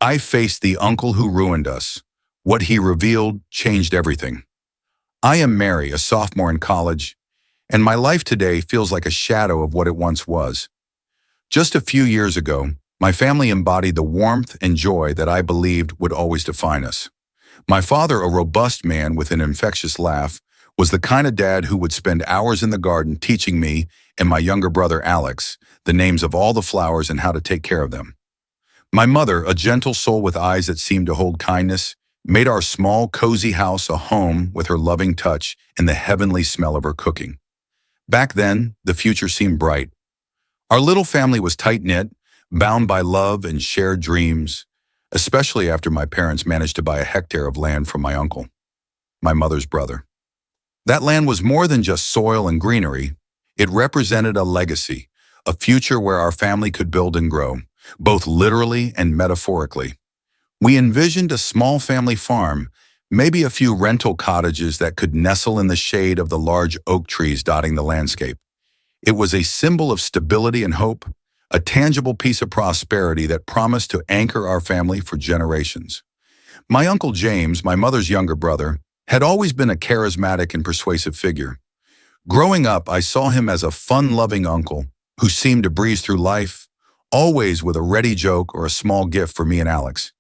I faced the uncle who ruined us. What he revealed changed everything. I am Mary, a sophomore in college, and my life today feels like a shadow of what it once was. Just a few years ago, my family embodied the warmth and joy that I believed would always define us. My father, a robust man with an infectious laugh, was the kind of dad who would spend hours in the garden teaching me and my younger brother Alex the names of all the flowers and how to take care of them. My mother, a gentle soul with eyes that seemed to hold kindness, made our small, cozy house a home with her loving touch and the heavenly smell of her cooking. Back then, the future seemed bright. Our little family was tight-knit, bound by love and shared dreams, especially after my parents managed to buy a hectare of land from my uncle, my mother's brother. That land was more than just soil and greenery. It represented a legacy, a future where our family could build and grow, both literally and metaphorically. We envisioned a small family farm, maybe a few rental cottages that could nestle in the shade of the large oak trees dotting the landscape. It was a symbol of stability and hope, a tangible piece of prosperity that promised to anchor our family for generations. My Uncle James, my mother's younger brother, had always been a charismatic and persuasive figure. Growing up, I saw him as a fun-loving uncle who seemed to breeze through life, always with a ready joke or a small gift for me and Alex.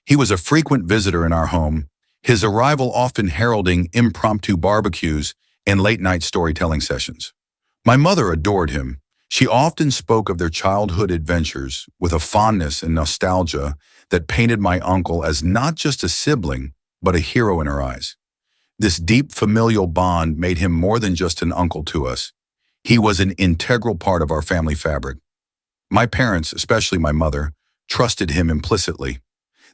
He was a frequent visitor in our home, his arrival often heralding impromptu barbecues and late-night storytelling sessions. My mother adored him. She often spoke of their childhood adventures with a fondness and nostalgia that painted my uncle as not just a sibling, but a hero in her eyes. This deep familial bond made him more than just an uncle to us. He was an integral part of our family fabric. My parents, especially my mother, trusted him implicitly.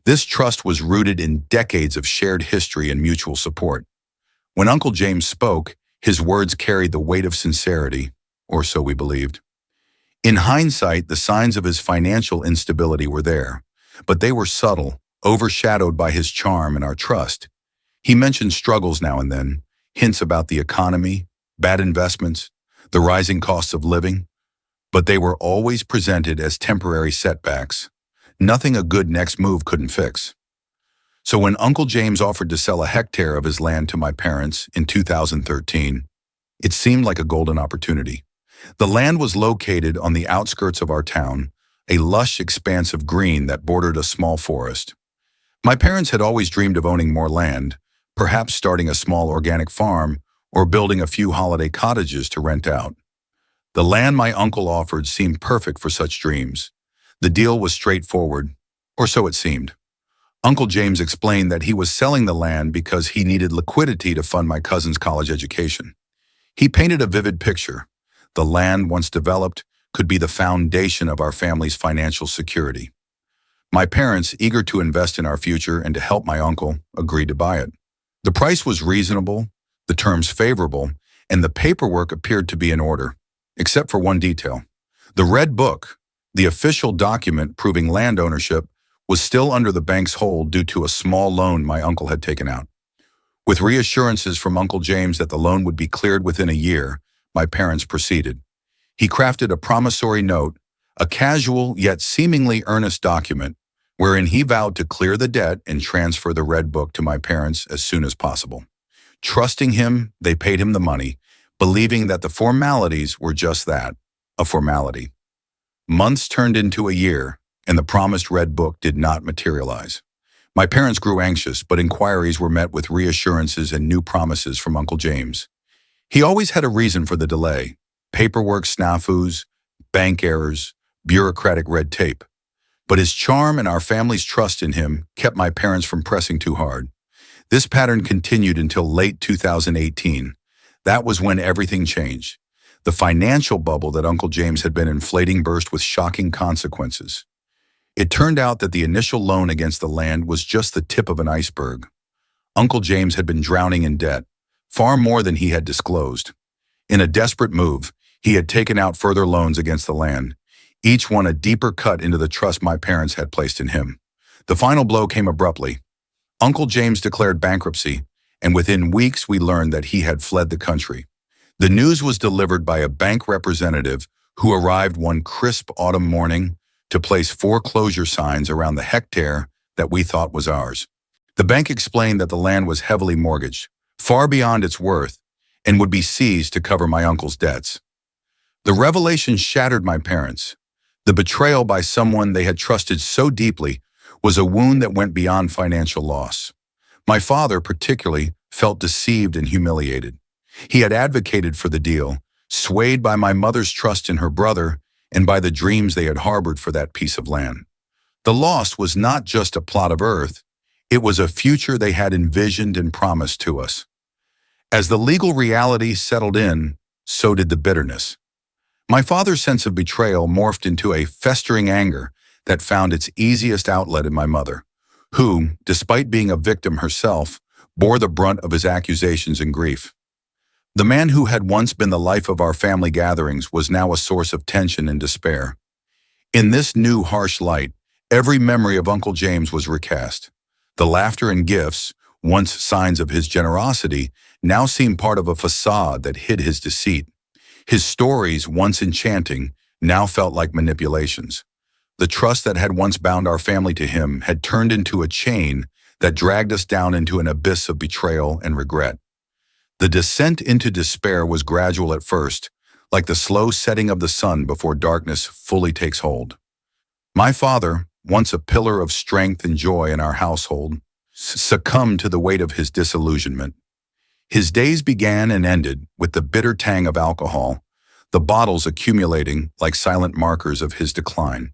This trust was rooted in decades of shared history and mutual support. When Uncle James spoke, his words carried the weight of sincerity, or so we believed. In hindsight, the signs of his financial instability were there, but they were subtle, overshadowed by his charm and our trust. He mentioned struggles now and then, hints about the economy, bad investments, the rising costs of living, but they were always presented as temporary setbacks, nothing a good next move couldn't fix. So when Uncle James offered to sell a hectare of his land to my parents in 2013, it seemed like a golden opportunity. The land was located on the outskirts of our town, a lush expanse of green that bordered a small forest. My parents had always dreamed of owning more land, perhaps starting a small organic farm or building a few holiday cottages to rent out. The land my uncle offered seemed perfect for such dreams. The deal was straightforward, or so it seemed. Uncle James explained that he was selling the land because he needed liquidity to fund my cousin's college education. He painted a vivid picture. The land, once developed, could be the foundation of our family's financial security. My parents, eager to invest in our future and to help my uncle, agreed to buy it. The price was reasonable, the terms favorable, and the paperwork appeared to be in order, except for one detail. The Red Book, the official document proving land ownership, was still under the bank's hold due to a small loan my uncle had taken out. With reassurances from Uncle James that the loan would be cleared within a year, my parents proceeded. He crafted a promissory note, a casual yet seemingly earnest document, wherein he vowed to clear the debt and transfer the Red Book to my parents as soon as possible. Trusting him, they paid him the money, believing that the formalities were just that, a formality. Months turned into a year, and the promised Red Book did not materialize. My parents grew anxious, but inquiries were met with reassurances and new promises from Uncle James. He always had a reason for the delay: paperwork snafus, bank errors, bureaucratic red tape. But his charm and our family's trust in him kept my parents from pressing too hard. This pattern continued until late 2018. That was when everything changed. The financial bubble that Uncle James had been inflating burst with shocking consequences. It turned out that the initial loan against the land was just the tip of an iceberg. Uncle James had been drowning in debt, far more than he had disclosed. In a desperate move, he had taken out further loans against the land, each one a deeper cut into the trust my parents had placed in him. The final blow came abruptly. Uncle James declared bankruptcy, and within weeks we learned that he had fled the country. The news was delivered by a bank representative who arrived one crisp autumn morning, to place foreclosure signs around the hectare that we thought was ours. The bank explained that the land was heavily mortgaged, far beyond its worth, and would be seized to cover my uncle's debts. The revelation shattered my parents. The betrayal by someone they had trusted so deeply was a wound that went beyond financial loss. My father, particularly, felt deceived and humiliated. He had advocated for the deal, swayed by my mother's trust in her brother and by the dreams they had harbored for that piece of land. The loss was not just a plot of earth, it was a future they had envisioned and promised to us. As the legal reality settled in, so did the bitterness. My father's sense of betrayal morphed into a festering anger that found its easiest outlet in my mother, who, despite being a victim herself, bore the brunt of his accusations and grief. The man who had once been the life of our family gatherings was now a source of tension and despair. In this new harsh light, every memory of Uncle James was recast. The laughter and gifts, once signs of his generosity, now seemed part of a facade that hid his deceit. His stories, once enchanting, now felt like manipulations. The trust that had once bound our family to him had turned into a chain that dragged us down into an abyss of betrayal and regret. The descent into despair was gradual at first, like the slow setting of the sun before darkness fully takes hold. My father, once a pillar of strength and joy in our household, succumbed to the weight of his disillusionment. His days began and ended with the bitter tang of alcohol, the bottles accumulating like silent markers of his decline.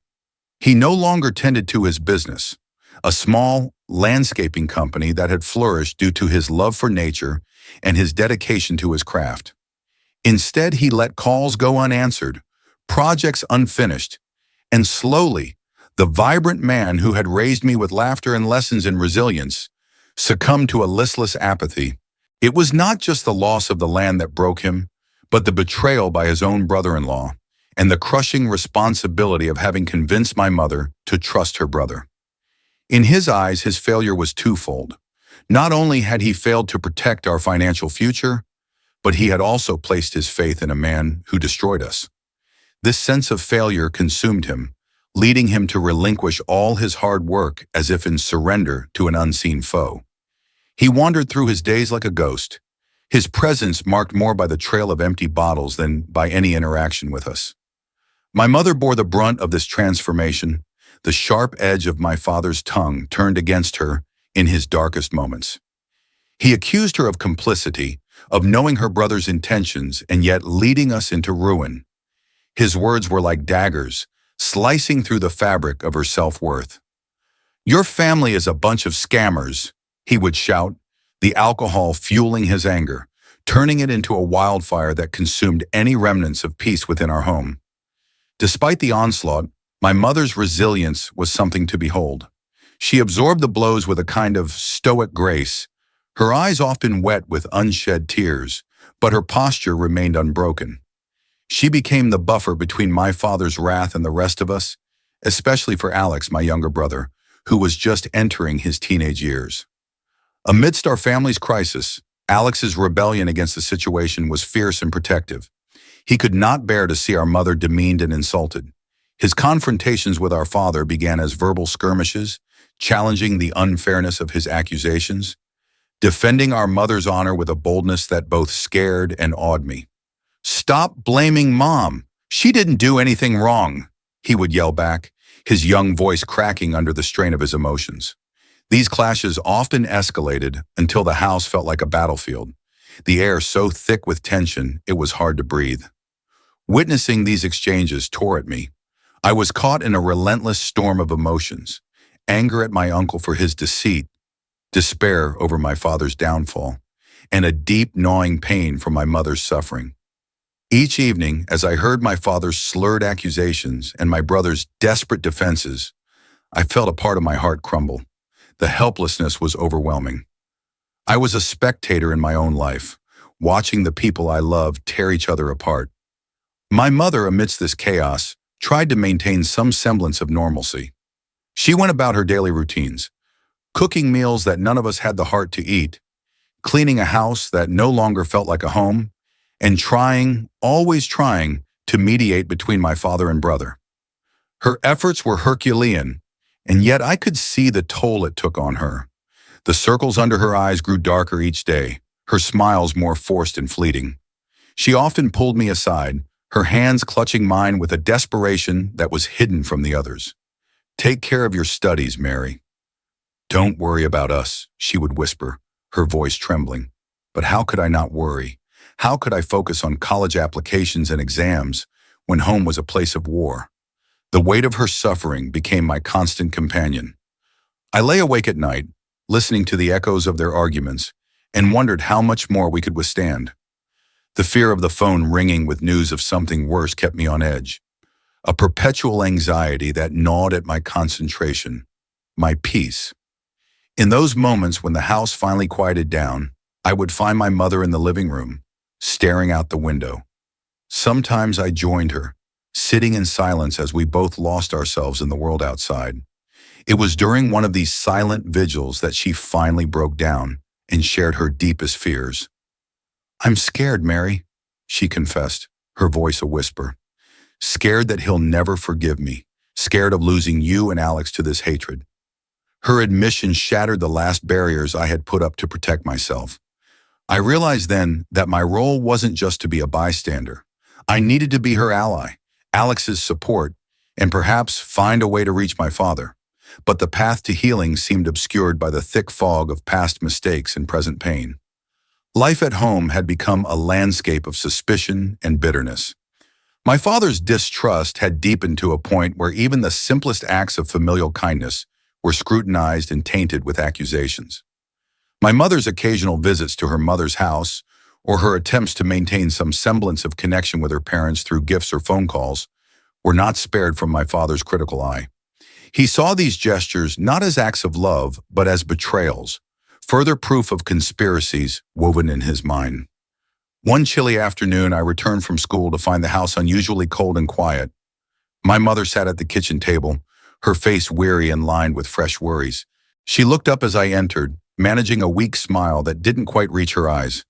He no longer tended to his business, a small landscaping company that had flourished due to his love for nature and his dedication to his craft. Instead, he let calls go unanswered, projects unfinished, and slowly, the vibrant man who had raised me with laughter and lessons in resilience succumbed to a listless apathy. It was not just the loss of the land that broke him, but the betrayal by his own brother-in-law and the crushing responsibility of having convinced my mother to trust her brother. In his eyes, his failure was twofold. Not only had he failed to protect our financial future, but he had also placed his faith in a man who destroyed us. This sense of failure consumed him, leading him to relinquish all his hard work as if in surrender to an unseen foe. He wandered through his days like a ghost, his presence marked more by the trail of empty bottles than by any interaction with us. My mother bore the brunt of this transformation, the sharp edge of my father's tongue turned against her in his darkest moments. He accused her of complicity, of knowing her brother's intentions and yet leading us into ruin. His words were like daggers, slicing through the fabric of her self-worth. "Your family is a bunch of scammers," he would shout, the alcohol fueling his anger, turning it into a wildfire that consumed any remnants of peace within our home. Despite the onslaught, my mother's resilience was something to behold. She absorbed the blows with a kind of stoic grace, her eyes often wet with unshed tears, but her posture remained unbroken. She became the buffer between my father's wrath and the rest of us, especially for Alex, my younger brother, who was just entering his teenage years. Amidst our family's crisis, Alex's rebellion against the situation was fierce and protective. He could not bear to see our mother demeaned and insulted. His confrontations with our father began as verbal skirmishes, challenging the unfairness of his accusations, defending our mother's honor with a boldness that both scared and awed me. "Stop blaming Mom. She didn't do anything wrong," he would yell back, his young voice cracking under the strain of his emotions. These clashes often escalated until the house felt like a battlefield, the air so thick with tension it was hard to breathe. Witnessing these exchanges tore at me. I was caught in a relentless storm of emotions, anger at my uncle for his deceit, despair over my father's downfall, and a deep gnawing pain for my mother's suffering. Each evening, as I heard my father's slurred accusations and my brother's desperate defenses, I felt a part of my heart crumble. The helplessness was overwhelming. I was a spectator in my own life, watching the people I loved tear each other apart. My mother, amidst this chaos, tried to maintain some semblance of normalcy. She went about her daily routines, cooking meals that none of us had the heart to eat, cleaning a house that no longer felt like a home, and trying, always trying, to mediate between my father and brother. Her efforts were Herculean, and yet I could see the toll it took on her. The circles under her eyes grew darker each day, her smiles more forced and fleeting. She often pulled me aside, her hands clutching mine with a desperation that was hidden from the others. "Take care of your studies, Mary." "Don't worry about us," she would whisper, her voice trembling. But how could I not worry? How could I focus on college applications and exams when home was a place of war? The weight of her suffering became my constant companion. I lay awake at night, listening to the echoes of their arguments, and wondered how much more we could withstand. The fear of the phone ringing with news of something worse kept me on edge, a perpetual anxiety that gnawed at my concentration, my peace. In those moments when the house finally quieted down, I would find my mother in the living room, staring out the window. Sometimes I joined her, sitting in silence as we both lost ourselves in the world outside. It was during one of these silent vigils that she finally broke down and shared her deepest fears. "I'm scared, Mary," she confessed, her voice a whisper. "Scared that he'll never forgive me, scared of losing you and Alex to this hatred." Her admission shattered the last barriers I had put up to protect myself. I realized then that my role wasn't just to be a bystander. I needed to be her ally, Alex's support, and perhaps find a way to reach my father. But the path to healing seemed obscured by the thick fog of past mistakes and present pain. Life at home had become a landscape of suspicion and bitterness. My father's distrust had deepened to a point where even the simplest acts of familial kindness were scrutinized and tainted with accusations. My mother's occasional visits to her mother's house, or her attempts to maintain some semblance of connection with her parents through gifts or phone calls, were not spared from my father's critical eye. He saw these gestures not as acts of love, but as betrayals, further proof of conspiracies woven in his mind. One chilly afternoon, I returned from school to find the house unusually cold and quiet. My mother sat at the kitchen table, her face weary and lined with fresh worries. She looked up as I entered, managing a weak smile that didn't quite reach her eyes.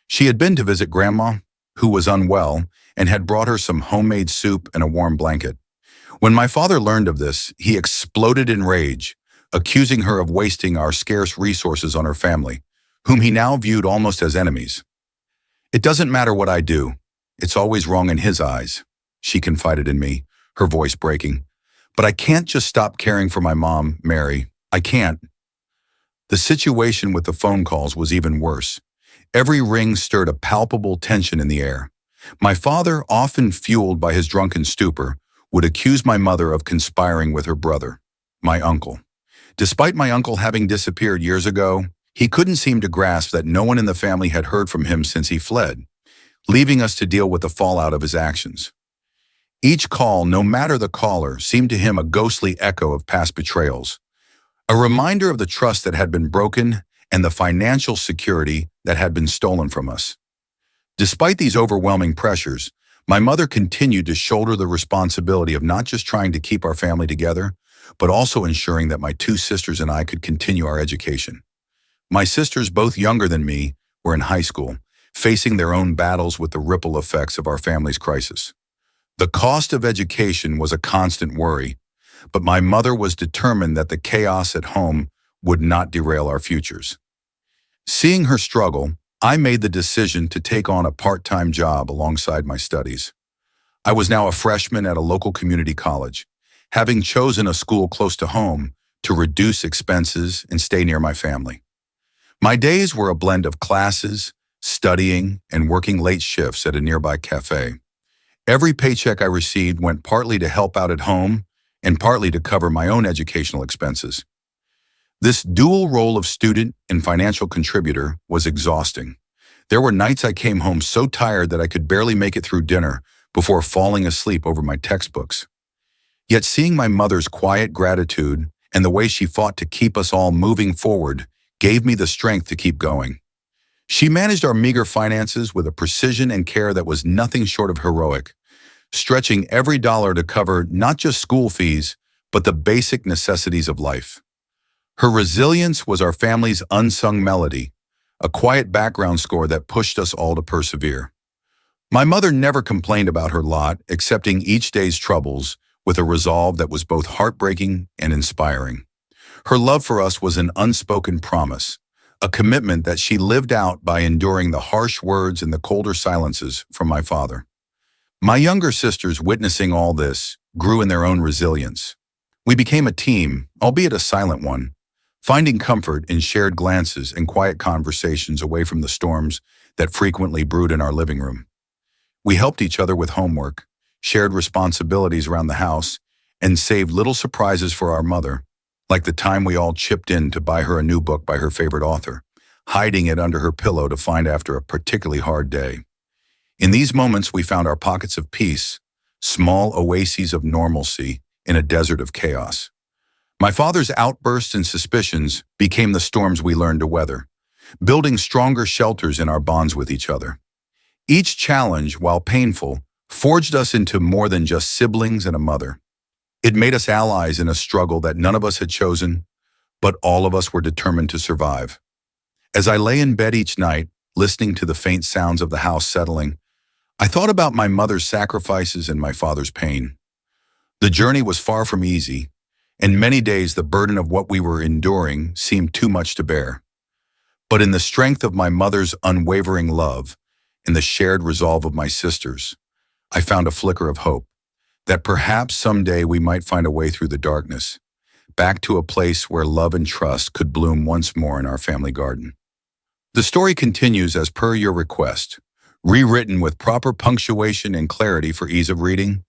She had been to visit Grandma, who was unwell, and had brought her some homemade soup and a warm blanket. When my father learned of this, he exploded in rage, accusing her of wasting our scarce resources on her family, whom he now viewed almost as enemies. "It doesn't matter what I do. It's always wrong in his eyes," she confided in me, her voice breaking. "But I can't just stop caring for my mom, Mary. I can't." The situation with the phone calls was even worse. Every ring stirred a palpable tension in the air. My father, often fueled by his drunken stupor, would accuse my mother of conspiring with her brother, my uncle. Despite my uncle having disappeared years ago, he couldn't seem to grasp that no one in the family had heard from him since he fled, leaving us to deal with the fallout of his actions. Each call, no matter the caller, seemed to him a ghostly echo of past betrayals, a reminder of the trust that had been broken and the financial security that had been stolen from us. Despite these overwhelming pressures, my mother continued to shoulder the responsibility of not just trying to keep our family together, but also ensuring that my two sisters and I could continue our education. My sisters, both younger than me, were in high school, facing their own battles with the ripple effects of our family's crisis. The cost of education was a constant worry, but my mother was determined that the chaos at home would not derail our futures. Seeing her struggle, I made the decision to take on a part-time job alongside my studies. I was now a freshman at a local community college, having chosen a school close to home to reduce expenses and stay near my family. My days were a blend of classes, studying, and working late shifts at a nearby cafe. Every paycheck I received went partly to help out at home and partly to cover my own educational expenses. This dual role of student and financial contributor was exhausting. There were nights I came home so tired that I could barely make it through dinner before falling asleep over my textbooks. Yet seeing my mother's quiet gratitude and the way she fought to keep us all moving forward gave me the strength to keep going. She managed our meager finances with a precision and care that was nothing short of heroic, stretching every dollar to cover not just school fees, but the basic necessities of life. Her resilience was our family's unsung melody, a quiet background score that pushed us all to persevere. My mother never complained about her lot, accepting each day's troubles with a resolve that was both heartbreaking and inspiring. Her love for us was an unspoken promise, a commitment that she lived out by enduring the harsh words and the colder silences from my father. My younger sisters, witnessing all this, grew in their own resilience. We became a team, albeit a silent one, finding comfort in shared glances and quiet conversations away from the storms that frequently brewed in our living room. We helped each other with homework, shared responsibilities around the house, and saved little surprises for our mother, like the time we all chipped in to buy her a new book by her favorite author, hiding it under her pillow to find after a particularly hard day. In these moments, we found our pockets of peace, small oases of normalcy in a desert of chaos. My father's outbursts and suspicions became the storms we learned to weather, building stronger shelters in our bonds with each other. Each challenge, while painful, forged us into more than just siblings and a mother. It made us allies in a struggle that none of us had chosen, but all of us were determined to survive. As I lay in bed each night, listening to the faint sounds of the house settling, I thought about my mother's sacrifices and my father's pain. The journey was far from easy, and many days the burden of what we were enduring seemed too much to bear. But in the strength of my mother's unwavering love and the shared resolve of my sisters, I found a flicker of hope that perhaps someday we might find a way through the darkness, back to a place where love and trust could bloom once more in our family garden. The story continues as per your request, rewritten with proper punctuation and clarity for ease of reading.